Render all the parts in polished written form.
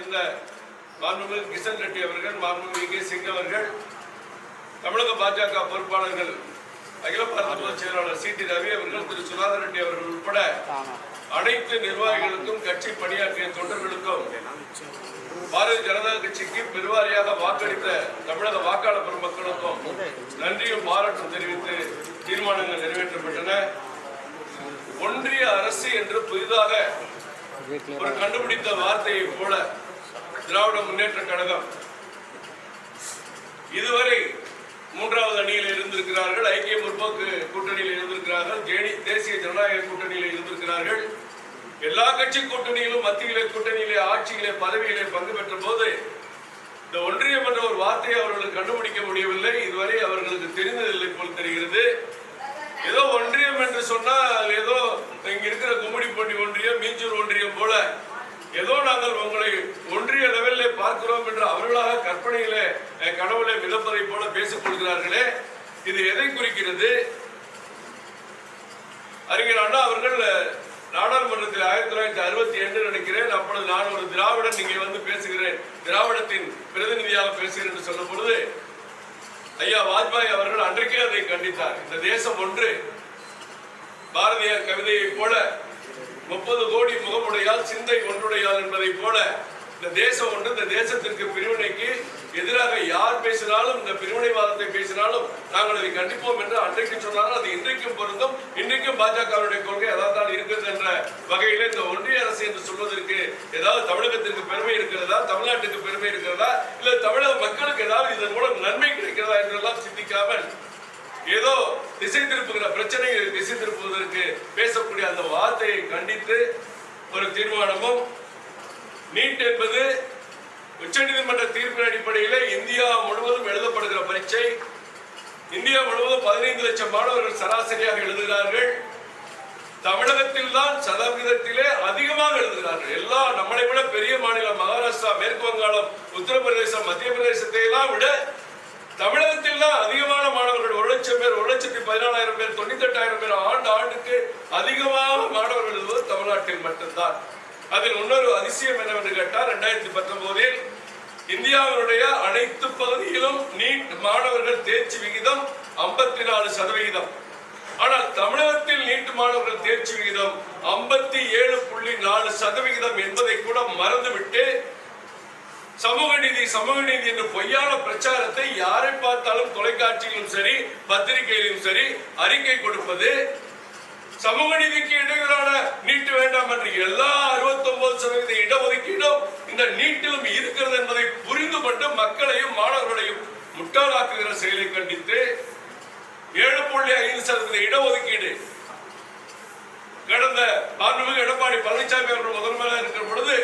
இருந்த மாண்புமிகு கிஷன் ரெட்டி அவர்கள், மாண்புமிகு கே சிங் அவர்கள், தமிழக பாஜக பொறுப்பாளர்கள், அகில பாரத பொதுச் செயலாளர் சி டி ரவி அவர்கள், திரு சுதாகர் ரெட்டி அவர்கள் உட்பட அனைத்து நிர்வாகிகளுக்கும், கட்சி பணியாற்றிய தொண்டர்களுக்கும், பாரதிய ஜனதா கட்சிக்கு பெருவாரியாக வாக்களித்த தமிழக வாக்காளர் பெருமக்களுக்கும் நன்றியும் பாராட்டும் தெரிவித்து தீர்மானங்கள் நிறைவேற்றப்பட்டன. ஒன்றிய அரசு என்று புதிதாக ஒரு கண்டுபிடித்த வார்த்தையை போல திராவிட முன்னேற்ற கழகம் இதுவரை மூன்றாவது அணியில் இருந்திருக்கிறார்கள், ஐக்கிய முற்போக்கு கூட்டணியில் இருந்திருக்கிறார்கள், தேசிய ஜனநாயக கூட்டணியில் இருந்திருக்கிறார்கள். எல்லா கட்சி கூட்டணியிலும் மத்தியிலே கூட்டணியிலே ஆட்சியிலே பதவியிலே பங்கு பெற்ற போது இந்த ஒன்றியம் என்ற ஒரு வார்த்தையை அவர்களுக்கு கண்டுபிடிக்க முடியவில்லை. இதுவரை அவர்களுக்கு தெரிந்ததில்லை போல் தெரிகிறது. ஏதோ ஒன்றியம் என்று சொன்னால் ஏதோ இங்க இருக்கிற கும்மிடிப்பட்டி ஒன்றியம், மீஞ்சூர் ஒன்றியம் போல ஏதோ நாங்கள் உங்களை ஒன்றிய லெவலில் பார்க்கிறோம் என்று அவர்களாக கற்பனையிலே கடவுளை மிதப்பதை போல பேசிக் கொள்கிறார்களே, இது எதை குறிக்கிறது? அறிஞர் அண்ணா அவர்கள் நாடாளுமன்றத்தில் 1962 நினைக்கிறேன், அப்பொழுது நான் ஒரு திராவிடன் இங்கே வந்து பேசுகிறேன், திராவிடத்தின் பிரதிநிதியாக பேசுகிறேன் என்று சொன்ன பொழுது ஐயா வாஜ்பாய் அவர்கள் அன்றைக்கே அதை கண்டித்தார். இந்த தேசம் ஒன்று, பாரதியார் கவிதையை போல 30 கோடி முகமுடையால் சிந்தை ஒன்றுடையால் என்பதை போல இந்த தேசம் ஒன்று, இந்த தேசத்திற்கு பிரிவினைக்கு எதிராக யார் பேசினாலும், இந்த பிரிவினைவாதத்தை பேசினாலும் நாங்கள் அதை கண்டிப்போம் என்று அன்றைக்கு சொன்னாலும் அது இன்றைக்கும் பொருந்தும். இன்றைக்கும் பாஜகவுடைய கொள்கை அதான் இருக்கிறது என்ற வகையில் இந்த ஒன்றிய அரசு என்று சொல்வதற்கு ஏதாவது தமிழகத்திற்கு பெருமை இருக்கிறதா, தமிழ்நாட்டுக்கு பெருமை இருக்கிறதா, இல்ல தமிழக மக்களுக்கு ஏதாவது இதன் மூலம் நன்மை கிடைக்கிறதா என்றெல்லாம் சிந்திக்காமல் ஏதோ திசை திருப்புகிற பிரச்சனையை திசை திருப்புவதற்கு பேசக்கூடிய அந்த வார்த்தையை கண்டித்து ஒரு தீர்மானமும், நீட் என்பது உச்சநீதிமன்ற தீர்ப்பின் அடிப்படையில் இந்தியா முழுவதும் எழுதப்படுகிற பரீட்சை. இந்தியா முழுவதும் 15 லட்சம் மாணவர்கள் சராசரியாக எழுதுகிறார்கள். தமிழகத்தில் தான் சதவீதத்திலே அதிகமாக எழுதுகிறார்கள். எல்லா நம்மளை விட பெரிய மாநிலம் மகாராஷ்டிரா, மேற்கு வங்காளம், உத்தரப்பிரதேசம், மத்திய பிரதேசத்தை எல்லாம் விட தமிழகத்தில் தான் அதிகமான மாணவர்கள், 1 லட்சம் பேர், 1,14,000 பேர், 98,000 பேர் ஆண்டுக்கு அதிகமாக மாணவர்கள் எழுதுவது தமிழ்நாட்டில் மட்டும்தான். அதில் இன்னொரு அதிசயம் என்னவென்று கேட்டால் 2019 இந்தியாவினுடைய அனைத்து பகுதியிலும் நீட் மாணவர்கள் தேர்ச்சி விகிதம் 54%. ஆனால் தமிழகத்தில் நீட் மாணவர்கள் தேர்ச்சி விகிதம் 57.4% என்பதை கூட மறந்துவிட்டு சமூக நீதி என்று பொய்யான பிரச்சாரத்தை யாரை பார்த்தாலும் தொலைக்காட்சியிலும் சரி, பத்திரிகையிலும் சரி அறிக்கை கொடுப்பது, சமூக நீதிக்கு இடையூறான நீட் வேண்டாம் என்று எல்லா 69% இடஒதுக்கீடும் இந்த நீட்டிலும் இருக்கிறது என்பதை புரிந்து கொண்டு மக்களையும் மாணவர்களையும் முட்டாளாக்குகிற செயலை கண்டித்து 7.5% இடஒதுக்கீடு கடந்த மாண்புமிகு எடப்பாடி பழனிசாமி அவர்கள் முதல்வராக இருக்கிற பொழுது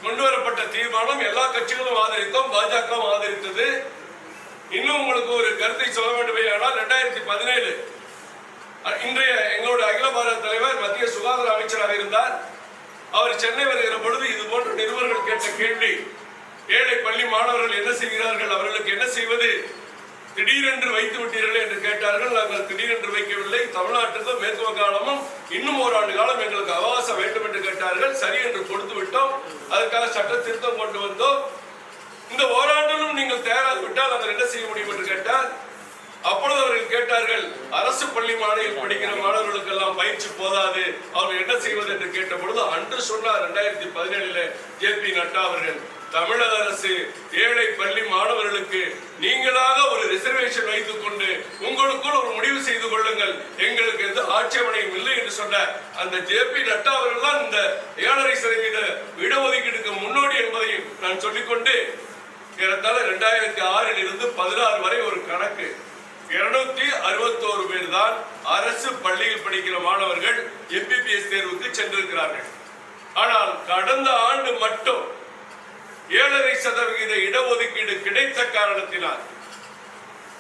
கொண்டுவரப்பட்ட தீர்மானம் எல்லா கட்சிகளும் ஆதரித்தோம், பாஜகவும் ஆதரித்தது. இன்னும் உங்களுக்கு ஒரு கருத்தை சொல்ல வேண்டுமே ஆனால் 2017 இன்றைய எங்களுடைய அகில பாரத தலைவர் மத்திய சுகாதார அமைச்சராக இருந்தார். அவர் சென்னை வருகிற பொழுது இது போன்ற நிருபர்கள் கேட்ட கேள்வி, ஏழை பள்ளி மாணவர்கள் என்ன செய்கிறார்கள், அவர்களுக்கு என்ன செய்வது, திடீரென்று வைத்து விட்டீர்கள் என்று கேட்டார்கள். நாங்கள் திடீரென்று வைக்கவில்லை, தமிழ்நாட்டுக்கும் மேற்கு வங்காளமும் இன்னும் ஓராண்டு காலம் எங்களுக்கு அவகாசம் வேண்டும் என்று கேட்டார்கள். சரி என்று கொடுத்து விட்டோம். அதற்காக சட்ட திருத்தம் கொண்டு வந்தோம். இந்த ஓராண்டிலும் நீங்கள் தயாராக விட்டால் நாங்கள் என்ன செய்ய முடியும் என்று கேட்டால், அப்பொழுது அவர்கள் கேட்டார்கள், அரசு பள்ளி மாணவியில் படிக்கிற மாணவர்களுக்கு எல்லாம் பயிற்சி போதாது, அவர்கள் என்ன செய்வது என்று கேட்ட பொழுது அன்று சொன்னார் 2017 JP நட்டா அவர்கள், தமிழக அரசு ஏழை பள்ளி மாணவர்களுக்கு நீங்களாக ஒரு ரிசர்வேஷன் வைத்துக் கொண்டு உங்களுக்குள் ஒரு முடிவு செய்து கொள்ளுங்கள், எங்களுக்கு எந்த ஆட்சேபனையும் இல்லை என்று சொன்ன அந்த JP நட்டா அவர்கள் தான் இந்த 7.5% இடஒதுக்கீடுக்கு முன்னோடி என்பதையும் நான் சொல்லிக்கொண்டு, ஏறத்தாழ 2006 இருந்து 16 வரை ஒரு கணக்கு 261 பேர் தான் அரசு பள்ளியில் படிக்கிற மாணவர்கள் MBBS தேர்வுக்கு சென்றிருக்கிறார்கள். ஆனால் கடந்த ஆண்டு மட்டும் 7.5% இடஒதுக்கீடு கிடைத்த காரணத்தினால்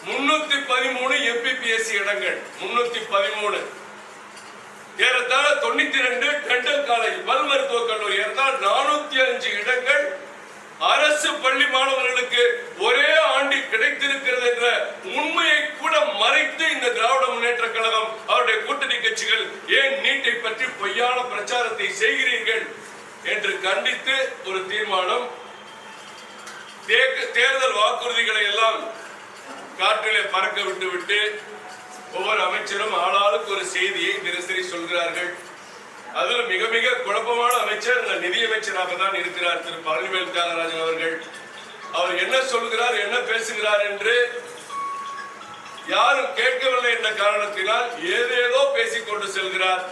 313 MBBS இடங்கள், 313, ஏறத்தாழ 92 டென்டல் காலேஜ், பல் மருத்துவக் கல்லூரி, ஏறத்தாழ 405 இடங்கள் அரசு பள்ளி மாணவர்களுக்கு ஒரே ஆண்டில் கிடைத்திருக்கிறது என்ற உண்மையை கூட மறைத்து இந்த திராவிட முன்னேற்ற கழகம் அவருடைய கூட்டணி கட்சிகள் ஏன் நீட்டை பற்றி பொய்யான பிரச்சாரத்தை செய்கிறீர்கள் என்று கண்டித்து ஒரு தீர்மானம், தேர்தல் வாக்குறுதிகளை எல்லாம் காற்றிலே பறக்க விட்டு ஒவ்வொரு அமைச்சரும் ஆளாளுக்கு ஒரு செய்தியை தினசரி சொல்கிறார்கள். அதில் மிக மிக குழப்பமான அமைச்சர் நிதியமைச்சராக தான் இருக்கிறார் திரு பழனிவேல் தியாகராஜன் அவர்கள். அவர் என்ன சொல்கிறார், என்ன பேசுகிறார் என்று யாரும் கேட்கவில்லை என்ற காரணத்தினால் ஏதேதோ பேசிக்கொண்டு செல்கிறார்.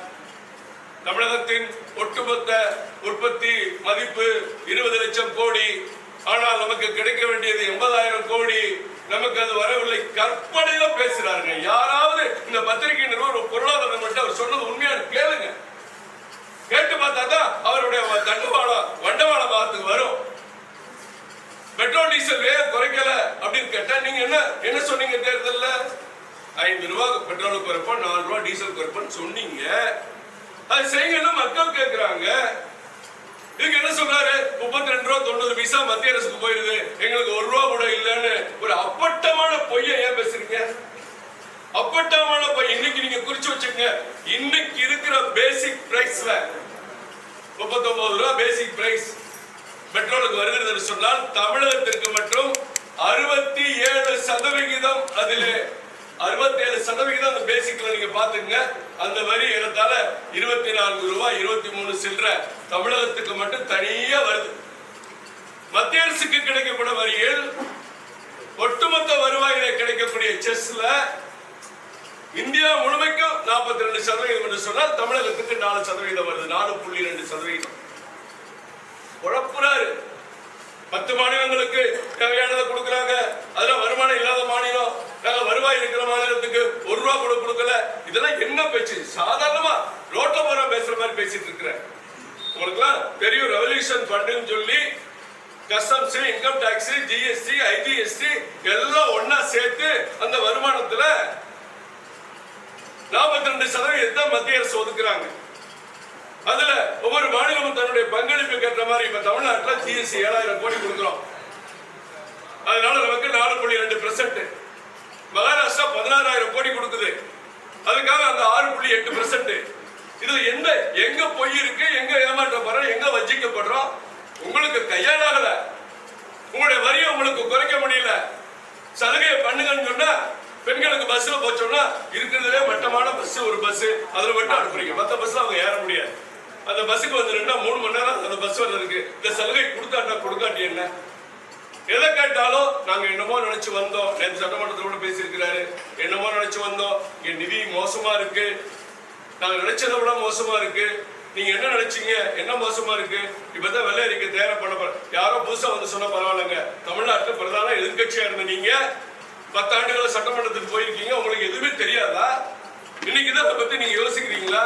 தமிழகத்தின் ஒட்டுமொத்த உற்பத்தி மதிப்பு 20 லட்சம் கோடி, ஆனால் நமக்கு கிடைக்க வேண்டியது 80,000 கோடி, நமக்கு அது வரவில்லை. கற்பனையில பேசுறாங்க. யாராவது இந்த பத்திரிகை நிறுவனம் பொருளாதாரம் அவர் சொன்னது உண்மையான கேளுங்க. கேட்டு பார்த்தா தான் அவருடைய வண்டவாள பாகத்துக்கு வரும். பெட்ரோல் டீசல் குறைக்கல அப்படின்னு கேட்டா நீங்க என்ன சொன்னீங்க? தேர்தல்ல 5 ரூபாய் பெட்ரோலுக்கு குறைப்போம், 4 ரூபாய் டீசல் குறைப்போம் சொன்னீங்க. அது செய்யுங்க மக்கள் கேட்கிறாங்க. இதுக்கு என்ன சொல்றாரு? 32 ரூபா 90 பைசா மத்திய அரசுக்கு போயிருது, எங்களுக்கு 1 ரூபா கூட இல்லைன்னு ஒரு அப்பட்டமான பொய்யை ஏன் பேசுறீங்க? அப்பட்டமான பொய். இன்னைக்கு நீங்க குறிச்சு வச்சுங்க, இன்னைக்கு இருக்கிற பேசிக் பிரைஸ்ல 39 ரூபா பேசிக் பிரைஸ் பெட்ரோலுக்கு வருகிறது சொன்னால் தமிழகத்திற்கு மட்டும் 67%. அதிலே 67% அந்த பேசிக்ல நீங்க பாத்துங்க. அந்த வரி ஏறத்தாழ 24 ரூபாய் 23 சில்லற தமிழகத்துக்கு மட்டும் தனியா வருது. மத்திய அரசுக்கு கிடைக்கக்கூடிய வரியில் ஒட்டுமொத்த வருவாயில கிடைக்கக்கூடிய செஸ்ல இந்தியா முழுமைக்கும் 42% என்று சொன்னால் தமிழகத்துக்கு 4% வருது. 4.2%. குழப்புறாரு. 10 மாநிலங்களுக்கு தேவையானதை கொடுக்குறாங்க. அதெல்லாம் வருமானம் இல்லாத மாநிலம், வருவாய் இருக்கிற மாநிலத்துக்கு 1 ரூபா கூட கொடுக்கல. இதெல்லாம் என்ன பேச்சு? சாதாரணமா ரோட்ல போற பேசுற மாதிரி பேசிட்டு இருக்கிறேன். உங்களுக்கு தெரியும், ரெவல்யூஷன் ஃபண்ட்னு சொல்லி customs, income tax, GST, IGST எல்லாம் ஒன்னா சேர்த்து அந்த வருமானத்துல 42% மத்திய அரசு ஒதுக்குறாங்க. அதுல ஒவ்வொரு மாநிலமும் தன்னுடைய பங்களிப்பு கேட்ட மாதிரி இப்ப தமிழ்நாட்டில் ஜிஎஸ்டி 7,000 கோடி கொடுக்கிறோம். அதனால நமக்கு 4.2%. மகாராஷ்டிரா 16,000 கோடி கொடுக்குது, அதுக்காக அந்த 6.8%. இது எங்க பொய் இருக்கு, எங்க ஏமாற்றப்படுறோம், எங்க வஞ்சிக்கப்படுறோம்? உங்களுக்கு கையாளாகல. உங்களுடைய வரியை உங்களுக்கு குறைக்க முடியல. சலுகையை பண்ணுங்கன்னு சொன்னா பெண்களுக்கு பஸ்ல போச்சோம்னா இருக்கிறதுலே மட்டமான பஸ் ஒரு பஸ், அதுல மட்டும் அனுப்புறீங்க. மற்ற பஸ்ல அவங்க ஏற முடியாது. அந்த பஸ்ஸுக்கு வந்து 3 மணி நேரம் அந்த பஸ் வர்றதுக்கு இந்த சலுகை கொடுத்தாட்டா கொடுக்காட்டி என்ன? எதை கேட்டாலும் நாங்க என்னமோ நினைச்சு வந்தோம். நேற்று சட்டமன்றத்தில் கூட பேசியிருக்கிறாரு. என்னமோ நினைச்சு வந்தோம், இங்க நிதி மோசமா இருக்கு, நாங்க நினைச்சதை விட மோசமா இருக்கு. நீங்க என்ன நினைச்சீங்க? என்ன மோசமா இருக்கு? இப்பதான் வெள்ளை அறிக்கை தயார் பண்ண யாரோ புதுசா வந்து சொன்ன பரவாயில்லைங்க. தமிழ்நாட்டில் பிரதான எதிர்கட்சியா இருந்த நீங்க 10 ஆண்டுகள சட்டமன்றத்துக்கு போயிருக்கீங்க, உங்களுக்கு எதுவுமே தெரியாதா? இன்னைக்குதான் அதை பத்தி நீங்க யோசிக்கிறீங்களா?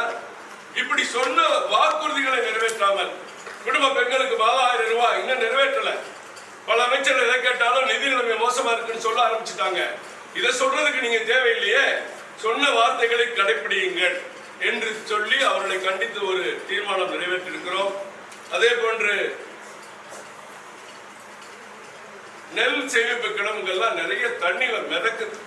இப்படி சொன்ன வாக்குறுதிகளை நிறைவேற்றாமல் குடும்ப பெண்களுக்கு 10,000 ரூபாய் இன்னும் நிறைவேற்றல. பல அமைச்சர்கள் எதை கேட்டாலும் நிதி நிலைமை மோசமா இருக்குன்னு சொல்ல ஆரம்பிச்சுட்டாங்க. இதை சொல்றதுக்கு நீங்க தேவையில்லையே, சொன்ன வார்த்தைகளை கடைபிடியுங்கள் என்று சொல்லி அவர்களை கண்டித்து ஒரு தீர்மானம் நிறைவேற்றிருக்கிறோம். அதே போன்று நெல் சேமிப்பு கிடங்குகள்லாம் நிறைய தண்ணியில மிதக்குது.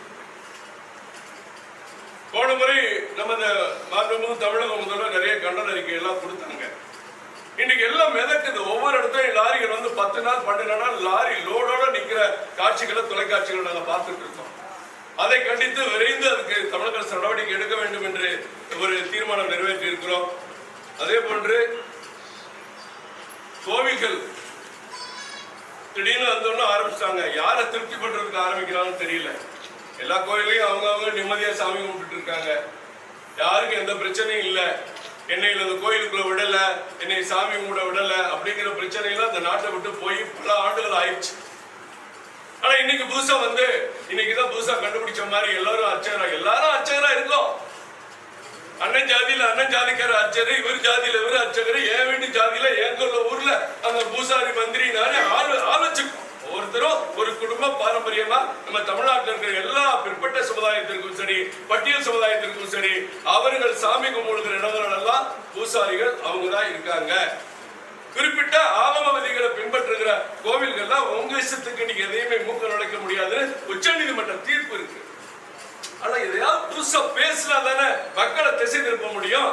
போன முறை நமது மாண்புமிகு தமிழக முதல்வர் நிறைய கண்டன அறிக்கை எல்லாம் கொடுத்தாங்க. இன்னைக்கு எல்லாம் மிதக்குது. ஒவ்வொரு இடத்தையும் லாரிகள் வந்து 10 நாள் 12 நாள் லாரி லோடோட நிக்கிற காட்சிகளை தொலைக்காட்சிகளை நாங்கள் பார்த்துட்டு இருக்கோம். அதை கண்டித்து விரைந்து அதுக்கு தமிழக அரசு நடவடிக்கை எடுக்க வேண்டும் என்று ஒரு தீர்மானம் நிறைவேற்றி இருக்கிறோம். அதே போன்று கோவில்கள் திடீர்னு வந்தோன்னு ஆரம்பிச்சாங்க. யாரை திருப்தி பண்றதுக்கு ஆரம்பிக்கிறாங்கன்னு தெரியல. எல்லா கோயிலையும் அவங்க நிம்மதியா சாமி கும்பிட்டு இருக்காங்க. யாருக்கும் எந்த பிரச்சனையும் இல்லை. என்னை இந்த கோயிலுக்குள்ள விடல, என்னை சாமி கும்பிட விடல அப்படிங்கிற பிரச்சனைலாம் இந்த நாட்டை விட்டு போய் பல ஆண்டுகள் ஆயிடுச்சு. ஆனா இன்னைக்கு புதுசா வந்து இன்னைக்குதான் புதுசா கண்டுபிடிச்ச மாதிரி எல்லாரும் அர்ச்சகரா இருக்கோம். அண்ணன் ஜாதியில அண்ணன் ஜாதிக்கார அர்ச்சகர், இவர் ஜாதியில இவர் அர்ச்சகர், என் வீட்டு ஜாதியில எங்க ஊர்ல அந்த பூசாரி மந்திரி ஆலோசிப்போம். ஒவ்வொருத்தரும் ஒரு குடும்ப பாரம்பரியமா நம்ம தமிழ்நாட்டில் இருக்கிற எல்லா பிற்பட்ட சமுதாயத்திற்கும் சரி, பட்டியல் சமுதாயத்திற்கும் சரி, அவர்கள் சாமி கும்பிடுகிற இடங்கள் எல்லாம் பூசாரிகள் அவங்கதான் இருக்காங்க. குறிப்பிட்ட ஆகம விதிகளை பின்பற்றுகிற கோவில்கள்லாம் உங்க இஷ்டத்துக்கு நீங்க எதையுமே மூக்க நுழைக்க முடியாது, உச்ச நீதிமன்ற தீர்ப்பு இருக்கு. ஆனா எதையாவது புதுசா பேசினா தானே மக்களை திசை திருப்ப முடியும்.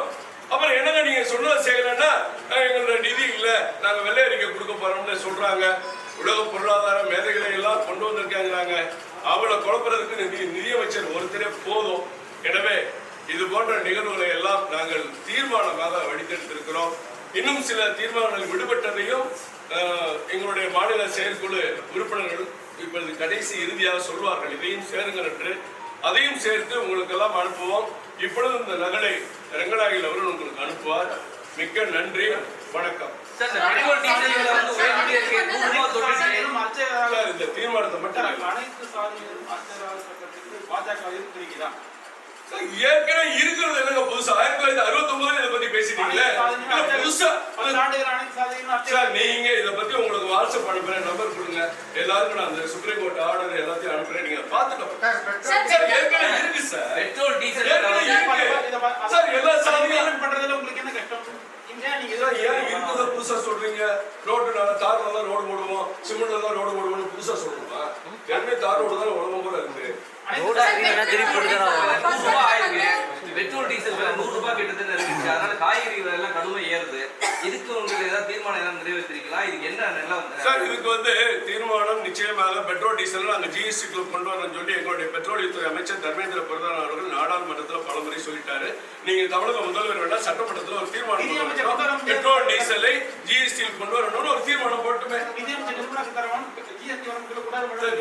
அப்புறம் என்னங்க நீங்க சொன்னதை செய்யலன்னா எங்களோட நிதி இல்ல, நாங்க வெள்ளை அறிக்கை கொடுக்க போறோம்னு சொல்றாங்க. உலக பொருளாதார மேதைகளை எல்லாம் கொண்டு வந்திருக்காங்கிறாங்க. அவளை குழப்பறதுக்கு நிதியமைச்சர் ஒருத்தரே போதும். எனவே இது போன்ற நிகழ்வுகளை எல்லாம் நாங்கள் தீர்மானமாக வடித்தெடுத்திருக்கிறோம். இன்னும் சில தீர்மானங்கள் விடுபட்டதையும் எங்களுடைய மாநில செயற்குழு உறுப்பினர்கள் இப்பொழுது கடைசி இறுதியாக சொல்வார்கள். இதையும் சேருங்கள் என்று அதையும் சேர்த்து உங்களுக்கு எல்லாம் அனுப்புவோம். இப்பொழுது இந்த நகலை ரங்கநாயகி அவர்கள் உங்களுக்கு அனுப்புவார். மிக்க நன்றி, வணக்கம். இந்த தீர்மானத்தை மட்டும் ஏற்கனவே இருக்கிறது என்னங்க புதுசா? 1969 இதை பத்தி பேசிட்டீங்களே, புதுசா நீங்க இதை பத்தி உங்களுக்கு வாட்ஸ்அப் அனுப்புறேன், நம்பர் கொடுங்க, எல்லாருக்கும் நான் அந்த சுப்ரீம் கோர்ட் ஆர்டர் எல்லாத்தையும் அனுப்புறேன், நீங்க பாத்துக்கலாம். ஏற்கனவே இருக்கு சார், பெட்ரோல் டீசல் சார் எல்லா சாதியும் பண்றதுல உங்களுக்கு என்ன கஷ்டம்? ஏன் புதுசா சொல்றீங்க? ரோடு தார் நல்லா ரோடு போடுவோம், சிமெண்ட் நல்லா ரோடு போடுவோம் புதுசா சொல்றோமா? ஏற்கனவே தார் ரோடு தான் உடம்பு கூட இருக்கு. பெட்ரோல் டீசல் விலை 100 ரூபாய் கிட்டத்தட்ட இருந்துச்சு. அதனால காய்கறி விலை எல்லாம் கடுமை ஏறுது. இதுக்கு உங்களுக்கு ஏதாவது தீர்மானம் ஏதாவது நிறைவேற்றிருக்கலாம்? இதுக்கு என்ன நிலம் சார்? இதுக்கு தீர்மானம் நிச்சயமாக பெட்ரோல் டீசல் நாங்கள் ஜிஎஸ்டிக்குள்ள கொண்டு வரணும்னு சொல்லி எங்களுடைய பெட்ரோலியத்துறை அமைச்சர் தர்மேந்திர பிரதான் அவர்கள் நாடாளுமன்றத்தில் பல முறை சொல்லிட்டாரு. நீங்க தமிழக முதல்வர் வேண்டாம் சட்டமன்றத்தில் ஒரு தீர்மானம் பெட்ரோல் டீசலை ஜிஎஸ்டியில் கொண்டு வரணும்னு ஒரு தீர்மானம் போட்டுமே.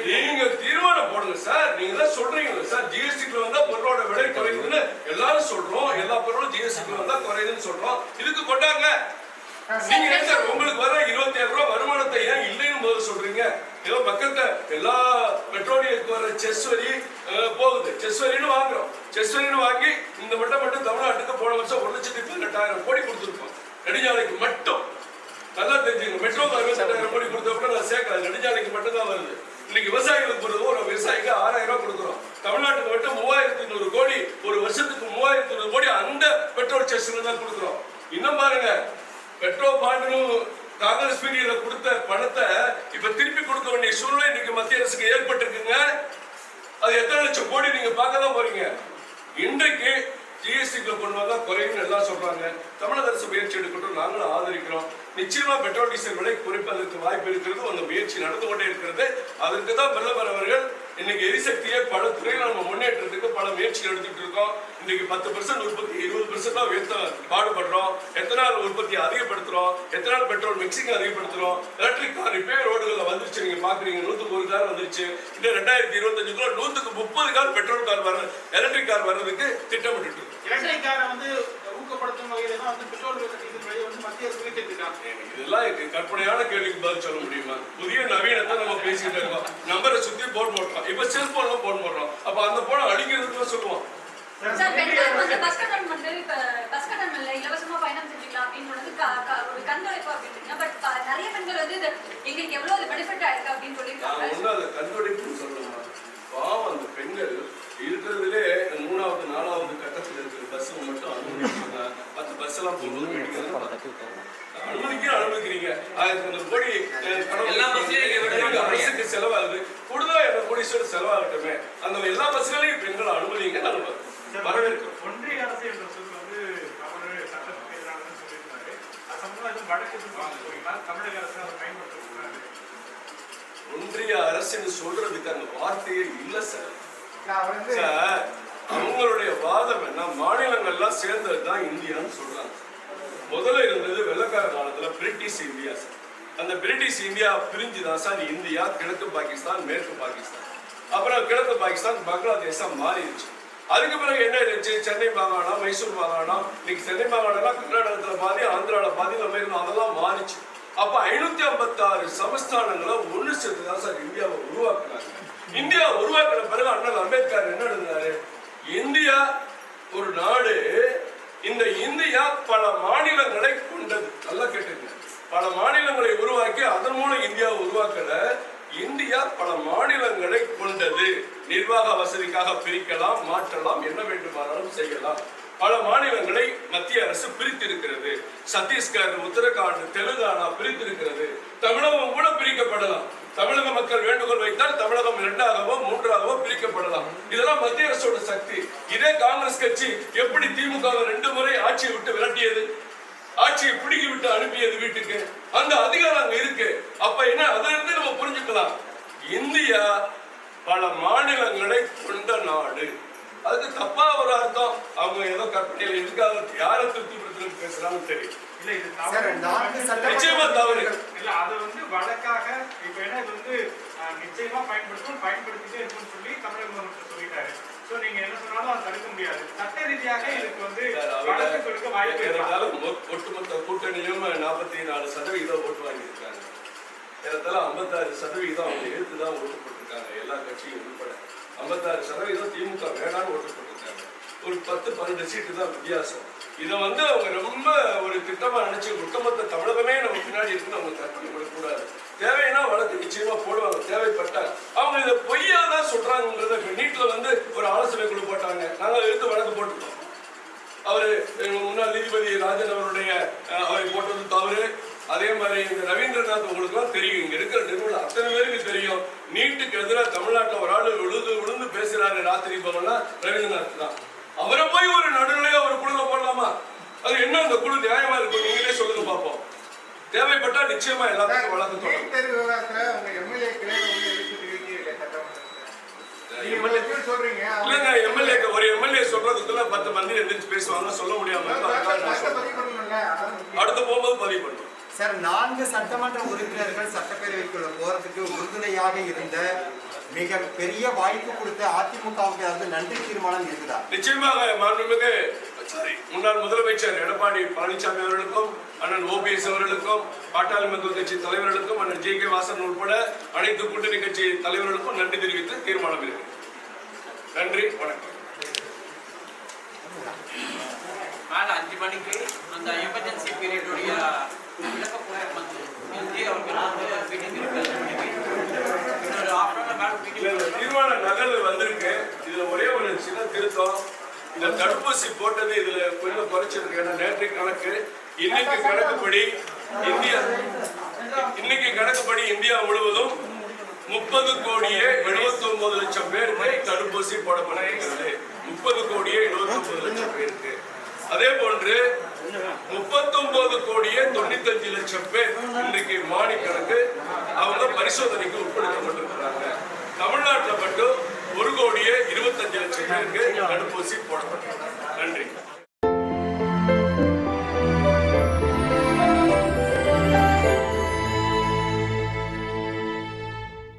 நீங்க தீர்மானம் போடுங்க சார். நீங்க தான் சொல்றீங்க சார் ஜிஎஸ்டிக்குள்ள வந்தா பொருளோட விலை குறையுதுன்னு எல்லாரும் சொல்றோம். எல்லா பொருளும் ஜிஎஸ்டிக்குள்ள வந்தா குறையுதுன்னு சொல்றோம். இதுக்கு கொண்டாங்க. நீங்க ஏன் சார் உங்களுக்கு வர 27 ரூபாய் வருமானத்தை ஏன் இல்லைன்னு முதல்ல சொல்றீங்க? ஏதோ மக்கள்கிட்ட எல்லா பெட்ரோலியத்துக்கு வர செஸ் வரி போகுது, செஸ் வரின்னு வாங்குறோம். செஸ் வரின்னு வாங்கி இந்த மட்டும் தமிழ்நாட்டுக்கு போன வருஷம் 1,18,000 கோடி கொடுத்துருக்கோம் நெடுஞ்சாலைக்கு மட்டும். நல்லா தெரிஞ்சுங்க, மெட்ரோக்கு 68,000 கோடி கொடுத்தப்ப நான் சேர்க்கல, நெடுஞ்சாலைக்கு மட்டும் தான் வருது. இன்னைக்கு விவசாயிகளுக்கு போறது ஒரு விவசாயிக்கு 6,000 ரூபாய் கொடுக்குறோம். தமிழ்நாட்டுக்கு மட்டும் 3,100 கோடி, ஒரு வருஷத்துக்கு 3,100 கோடி அந்த பெட்ரோல் செஸ்ல தான் கொடுக்குறோம். இன்னும் பாருங்க, பெட்ரோல் பாண்டு காங்கிரஸ் பீரியட்ல கொடுத்த பணத்தை இப்ப திருப்பி கொடுக்க வேண்டிய சூழ்நிலை இன்னைக்கு மத்திய அரசுக்கு ஏற்பட்டிருக்குங்க. அது எத்தனை லட்சம் கோடி நீங்க பார்க்க தான் போறீங்க. இன்றைக்கு ஜிஎஸ்டிக்குள்ள கொண்டு வந்தா குறைன்னு எல்லாம் சொல்றாங்க. தமிழக அரசு முயற்சி எடுக்கட்டும், நாங்களும் ஆதரிக்கிறோம். நிச்சயமா பெட்ரோல் டீசல் விலை குறைப்பதற்கு வாய்ப்பு இருக்கிறது. அந்த முயற்சி நடந்து கொண்டே இருக்கிறது. அதற்கு தான் பிரதமர் அவர்கள் இன்னைக்கு எரிசக்தியை பல துறையில் நம்ம முன்னேற்றத்துக்கு பல முயற்சிகள் எடுத்துட்டு இருக்கோம். இன்னைக்கு 10% உற்பத்தி 20% தான் உயர்த்த பாடுபடுறோம். எத்தனால் உற்பத்தி அதிகப்படுத்துறோம், எத்தனால் பெட்ரோல் மிக்சிங் அதிகப்படுத்துறோம். எலக்ட்ரிக் கார் இப்பவே ரோடுகள்ல வந்துருச்சு, நீங்க பாக்குறீங்க 101 கார் வந்துருச்சு. இன்னும் 2025 130 கார் பெட்ரோல் கார் வர எலக்ட்ரிக் கார் வர்றதுக்கு திட்டமிட்டு இருக்கு. எலக்ட்ரிக் காரை ஊக்கப்படுத்தும் வகையில தான் பெட்ரோல் மத்திய அரசு கேட்டிருக்காங்க. இதெல்லாம் கற்பனையான கேள்விக்கு பதில் சொல்ல முடியுமா? புதிய நவீனத்தை நம்ம பேசிட்டு இருக்கோம். நம்பரை சுத்தி போன் போடுறோம், இப்ப செல்போன்ல போன் போடுறோம். அப்ப அந்த போனை அடிக்கிறதுக்கு சொல்லுவோம். இலவசமா பயணம் செஞ்சுக்கலாம் அப்படின்னு ஒரு கண்துடைப்பு அப்படின்னு. பட் நிறைய பெண்கள் எங்களுக்கு எவ்வளவு பெனிஃபிட் ஆயிருக்கு அப்படின்னு சொல்லியிருக்காங்க. கண்துடைப்புன்னு சொல்லணுமா? பாவம், அந்த பெண்கள் இருக்கிறதுலே 3வது 4வது கட்டத்தில் இருக்கிற பஸ் மட்டும் அனுமதிக்கிறாங்க. மற்ற பஸ் எல்லாம் அனுமதிக்கிறீங்க. 1000 கோடி அரசுக்கு செலவாகுது. கூடுதலா 2 கோடி செலவாகட்டுமே. அந்த எல்லா பஸ்களையும் பெண்களை அனுமதிங்க. நாங்கள் வரவேற்கிறோம். ஒன்றிய அரசு என்ற சொல் அவர் சட்டத்துக்கு எதிரானதுன்னு சொல்லியிருந்தாரு. அது சம்பந்தமா வழக்கு தமிழக அரசு அதை பயன்படுத்தக்கூடாது. ஒன்றிய அரசுன்னு சொல்றதுக்கு அந்த வார்த்தையே இல்ல சார். சார், அவங்களுடைய வாதம் என்ன? மாநிலங்கள்லாம் சேர்ந்ததுதான் இந்தியான்னு சொல்றாங்க. முதல்ல இருந்தது வெள்ளக்கார காலத்துல பிரிட்டிஷ் இந்தியா சார். அந்த பிரிட்டிஷ் இந்தியா பிரிஞ்சுதான் சார் இந்தியா, கிழக்கு பாகிஸ்தான், மேற்கு பாகிஸ்தான். அப்புறம் கிழக்கு பாகிஸ்தான் பங்களாதேஷா மாறிடுச்சு. அதுக்கு பிறகு என்ன இருந்துச்சு? சென்னை மாகாணம், மைசூர் மாகாணம். இன்னைக்கு சென்னை மாகாணம்லாம் கர்நாடகத்துல பாதி, ஆந்திரால பாதி, நம்ம இருந்தோம். அதெல்லாம் மாறிச்சு. அப்ப 556 சமஸ்தானங்களை ஒண்ணு சேர்த்துதான் சார் இந்தியாவை உருவாக்குறாங்க. இந்தியா உருவாக்கின பிறகு அண்ணல் அம்பேத்கர் என்ன எழுதினாரு? இந்தியா ஒரு நாடு, இந்த இந்தியா பல மாநிலங்களை கொண்டது. நல்லா கேட்டுங்க, பல மாநிலங்களை உருவாக்கி அதன் மூலம் இந்தியாவை உருவாக்கல. இந்தியா பல மாநிலங்களை கொண்டது. நிர்வாக வசதிக்காக பிரிக்கலாம், மாற்றலாம், என்ன வேண்டுமானாலும் செய்யலாம். பல மாநிலங்களை மத்திய அரசு பிரித்திருக்கிறது. சத்தீஸ்கர், உத்தரகாண்ட், தெலுங்கானா பிரித்திருக்கிறது. தமிழகம் கூட பிரிக்கப்படலாம். தமிழக மக்கள் வேண்டுகோள் வைத்தால் தமிழகம் 2ஆகவோ 3ஆகவோ பிரிக்கப்படலாம். இதெல்லாம் மத்திய அரசோட சக்தி. இதே காங்கிரஸ் கட்சி எப்படி திமுக 2 முறை ஆட்சியை விட்டு விரட்டியது, ஆட்சியை பிடிக்கி விட்டு அனுப்பியது வீட்டுக்கு, அந்த அதிகாரம் அங்க இருக்கு. அப்ப என்ன, அதுல இருந்து நம்ம பேசலாம். இந்தியா பல மாநிலங்களை கொண்ட நாடு. அதுக்கு தப்பா ஒரு அர்த்தம். அவங்க ஏதோ கற்பனையில் எதுக்காக யாரை திருப்திப்படுத்துறது பேசுறாங்கன்னு தெரியும். இல்ல இது தவறு. நிச்சயமா தவறு. இல்ல அது வந்து வழக்காக இப்ப என்ன இது வந்து நிச்சயமா பயன்படுத்திட்டே இருக்கும்னு சொல்லி தமிழக முதலமைச்சர் சொல்லிட்டாரு. சோ நீங்க என்ன சொன்னாலும் அதை தடுக்க முடியாது. சட்ட ரீதியாக இதுக்கு வந்து வழக்கு கொடுக்க வாய்ப்பு இருந்தாலும் ஒட்டுமொத்த கூட்டணியும் 44% ஓட்டு வாங்கியிருக்காங்க. ஏறத்தாழ 56% அவங்க எதிர்த்துதான் ஓட்டு போட்டிருக்காங்க. எல்லா கட்சியும் உட்பட 56% திமுக வேணான்னு ஓட்டு போட்டிருக்காங்க. ஒரு 10-12 சீட்டு தான் வித்தியாசம். இதை வந்து அவங்க ரொம்ப ஒரு திட்டமா நினைச்சு ஒட்டுமொத்த தமிழகமே நம்ம பின்னாடி இருக்குன்னு அவங்க கற்பனை பண்ணக்கூடாது. தேவைன்னா வழக்கு நிச்சயமா போடுவாங்க. தேவைப்பட்ட அவங்க இதை பொய்யா தான் சொல்றாங்கிறத நீட்ல வந்து ஒரு ஆலோசனை குழு போட்டாங்க. நாங்கள் எடுத்து வழக்கு போட்டுட்டோம். அவரு முன்னாள் நீதிபதி ராஜன் அவருடைய அவரை போட்டது தவறு. அதே மாதிரி இந்த ரவீந்திரநாத் உங்களுக்கு எல்லாம் தெரியும். இங்க இருக்கிற நிறுவனம் அத்தனை பேருக்கு தெரியும். நீட்டுக்கு எதிராக தமிழ்நாட்டில் ஒரு ஆளு விழுந்து பேசுறாரு ராத்திரி பவன்லாம் ரவீந்திரநாத் தான். அவரை போய் ஒரு நடுநிலையா ஒரு குழுல போடலாமா? அது என்ன அந்த குழு நியாயமா இருக்கும்? நீங்களே சொல்லுங்க பார்ப்போம். தேவைப்பட்டா நிச்சயமா எல்லாத்துக்கும் வழக்கு தொடரும். இல்லங்க எம்எல்ஏ ஒரு எம்எல்ஏ சொல்றதுக்குள்ள 10 மந்திரி எந்திரிச்சு பேசுவாங்க. சொல்ல முடியாம அடுத்த போகும்போது பதிவு பண்ணுவோம். சார் 4 சட்டமன்ற உறுப்பினர்கள் சட்டப்பேரவைக்குள்ள போறதுக்கு உறுதுணையாக இருந்த மிக பெரிய வாய்ப்பு கொடுத்த அதிமுகவுக்கு ஏதாவது நன்றி தீர்மானம் இருக்குதா? நிச்சயமாக மாண்புமிகு முன்னாள் முதலமைச்சர் எடப்பாடி பழனிசாமி அவர்களுக்கும் அண்ணன் ஓபிஎஸ் அவர்களுக்கும் பாட்டாளி மக்கள் கட்சி தலைவர்களுக்கும் அண்ணன் ஜி கே வாசன் உட்பட அனைத்து கூட்டணி கட்சி தலைவர்களுக்கும் நன்றி தெரிவித்து தீர்மானம் இருக்கு. நன்றி, வணக்கம். 5 மணிக்கு அந்த எமர்ஜென்சி பீரியடுடைய விளக்கப்பட தீர்மான நகல் வந்திருக்கு. இதுல ஒரே ஒரு சின்ன திருத்தம். இந்த தடுப்பூசி போட்டது இதுல கொஞ்சம் குறைச்சிருக்கு. ஏன்னா நேற்று கணக்கு இன்னைக்கு கணக்குப்படி இந்தியா முழுவதும் 30,79,00,000 பேருக்கு தடுப்பூசி போடப்பட்டிருக்கிறது. 30,79,00,000 பேருக்கு. அதே போன்று 39,95,00,000 பேர் இன்றைக்கு மாநிலக்கணக்கு அவங்க பரிசோதனைக்கு உட்படுத்தப்பட்டிருக்கிறாங்க. தமிழ்நாட்டில் மட்டும் 1,25,00,000 பேருக்கு தடுப்பூசி போடப்பட்டிருக்கிறாங்க.